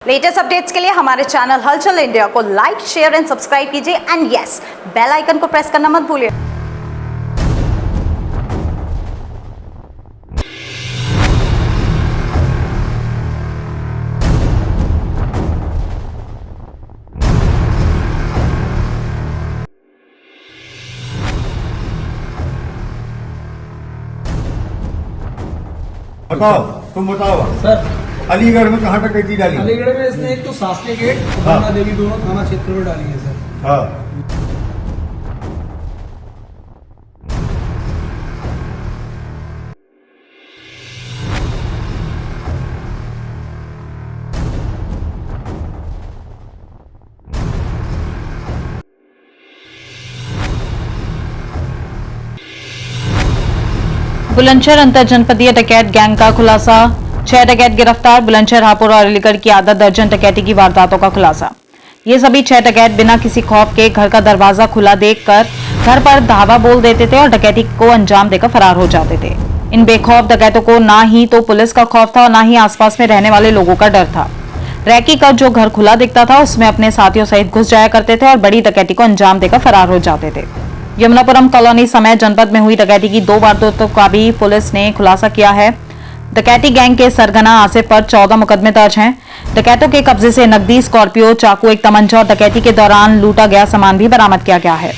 Latest updates के लिए हमारे चैनल हलचल इंडिया को लाइक, शेयर एंड सब्सक्राइब कीजिए एंड यस, बेल आइकन को प्रेस करना मत भूलिए। बताओ, तुम बताओ सर। अलीगढ़ में कहाँ डकैती डाली? अलीगढ़ में इसने एक तो शासकीय गेट, हाँ। गंगा देवी दोनों थाना क्षेत्र में डाली है सर। हाँ। बुलंदशहर अंतर जनपदीय डकैत गैंग का खुलासा। 6 डकैत गिरफ्तार। बुलंदशहर, हापुड़ और अलीगढ़ की आधा दर्जन डकैती की वारदातों का खुलासा। ये सभी 6 डकैत बिना किसी खौफ के घर का दरवाजा खुला देखकर घर पर धावा बोल देते थे और डकैती को अंजाम देकर फरार हो जाते थे। इन बेखौफ डकैतों को ना ही तो पुलिस का खौफ था और ना ही आसपास में रहने वाले लोगों का डर था। रैकी कर जो घर खुला दिखता था उसमें अपने साथियों सहित घुस जाया करते थे और बड़ी डकैती को अंजाम देकर फरार हो जाते थे। यमुनापुरम कॉलोनी समेत जनपद में हुई डकैती की 2 वारदातों का भी पुलिस ने खुलासा किया है। डकैती गैंग के सरगना आसिफ पर 14 मुकदमे दर्ज हैं। डकैतों के कब्जे से नकदी, स्कॉर्पियो, चाकू, एक तमंचा और डकैती के दौरान लूटा गया सामान भी बरामद किया गया है।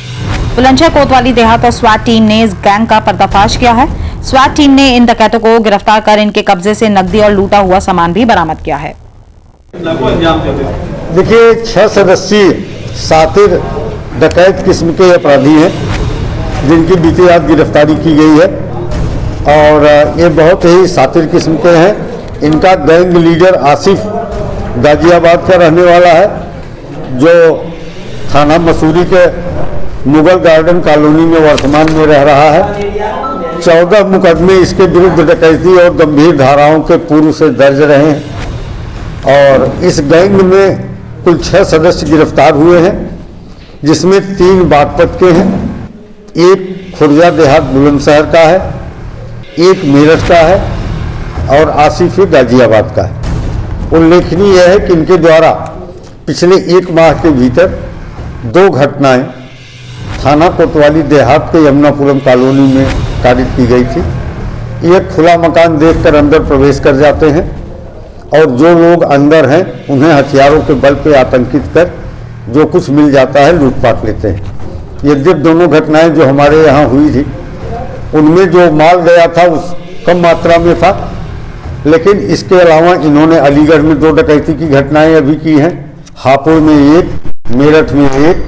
बुलंदशहर कोतवाली देहात और स्वाट टीम ने इस गैंग का पर्दाफाश किया है। स्वाट टीम ने इन डकैतों को गिरफ्तार कर इनके कब्जे से नकदी और लूटा हुआ सामान भी बरामद किया है। देखिए, 6 सदस्यीय सातिर डकैत किस्म के अपराधी हैं जिनकी बीती रात गिरफ्तारी की गई है और ये बहुत ही सातिर किस्म के हैं। इनका गैंग लीडर आसिफ गाजियाबाद का रहने वाला है जो थाना मसूरी के मुगल गार्डन कॉलोनी में वर्तमान में रह रहा है। 14 मुकदमे इसके विरुद्ध डकैती और गंभीर धाराओं के पूर्व से दर्ज रहे हैं और इस गैंग में कुल 6 सदस्य गिरफ्तार हुए हैं जिसमें 3 बागपत के हैं, एक खुर्जा देहात बुलंदशहर का है, एक मेरठ का है और आसिफ गाजियाबाद का है। उल्लेखनीय यह है कि इनके द्वारा पिछले 1 माह के भीतर 2 घटनाएं थाना कोतवाली देहात के यमुनापुरम कॉलोनी में कारित की गई थी। ये खुला मकान देखकर अंदर प्रवेश कर जाते हैं और जो लोग अंदर हैं उन्हें हथियारों के बल पर आतंकित कर जो कुछ मिल जाता है लूटपाट लेते हैं। यद्यपि दोनों घटनाएं जो हमारे यहाँ हुई थी उनमें जो माल गया था उस कम मात्रा में था, लेकिन इसके अलावा इन्होंने अलीगढ़ में 2 डकैती की घटनाएं अभी की हैं, हापुड़ में 1, मेरठ में 1।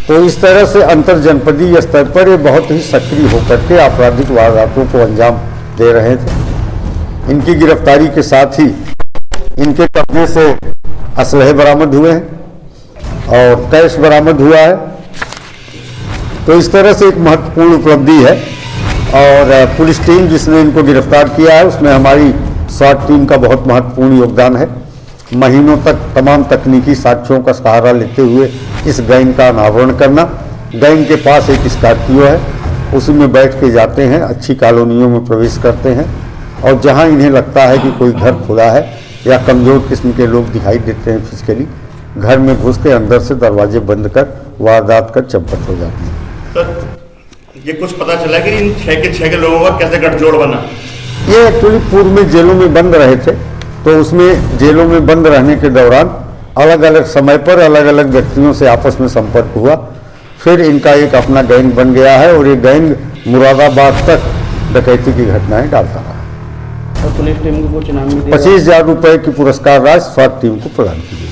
तो इस तरह से अंतर जनपदीय स्तर पर ये बहुत ही सक्रिय होकर के आपराधिक वारदातों को अंजाम दे रहे थे। इनकी गिरफ्तारी के साथ ही इनके कब्जे से असलहे बरामद हुए हैं और कैश बरामद हुआ है। तो इस तरह से एक महत्वपूर्ण उपलब्धि है और पुलिस टीम जिसने इनको गिरफ्तार किया है उसमें हमारी स्वाट टीम का बहुत महत्वपूर्ण योगदान है। महीनों तक तमाम तकनीकी साक्ष्यों का सहारा लेते हुए इस गैंग का अनावरण करना। गैंग के पास एक स्कॉर्पियो है, उसी में बैठ के जाते हैं, अच्छी कॉलोनियों में प्रवेश करते हैं और जहां इन्हें लगता है कि कोई घर खुला है या कमज़ोर किस्म के लोग दिखाई देते हैं फिजिकली, घर में घुस के अंदर से दरवाजे बंद कर वारदात कर चंपत हो जाती है। सर, ये कुछ पता चला कि इन 6 के लोगों का कैसे गठजोड़ बना? ये एक्चुअली पूर्व में जेलों में बंद रहे थे, तो उसमें जेलों में बंद रहने के दौरान अलग अलग समय पर अलग अलग व्यक्तियों से आपस में संपर्क हुआ, फिर इनका एक अपना गैंग बन गया है और ये गैंग मुरादाबाद तक डकैती की घटनाएं डालता रहा। पुलिस टीम को कुछ इनाम 25,000 रुपए की पुरस्कार राशि स्वाट टीम को प्रदान की गई।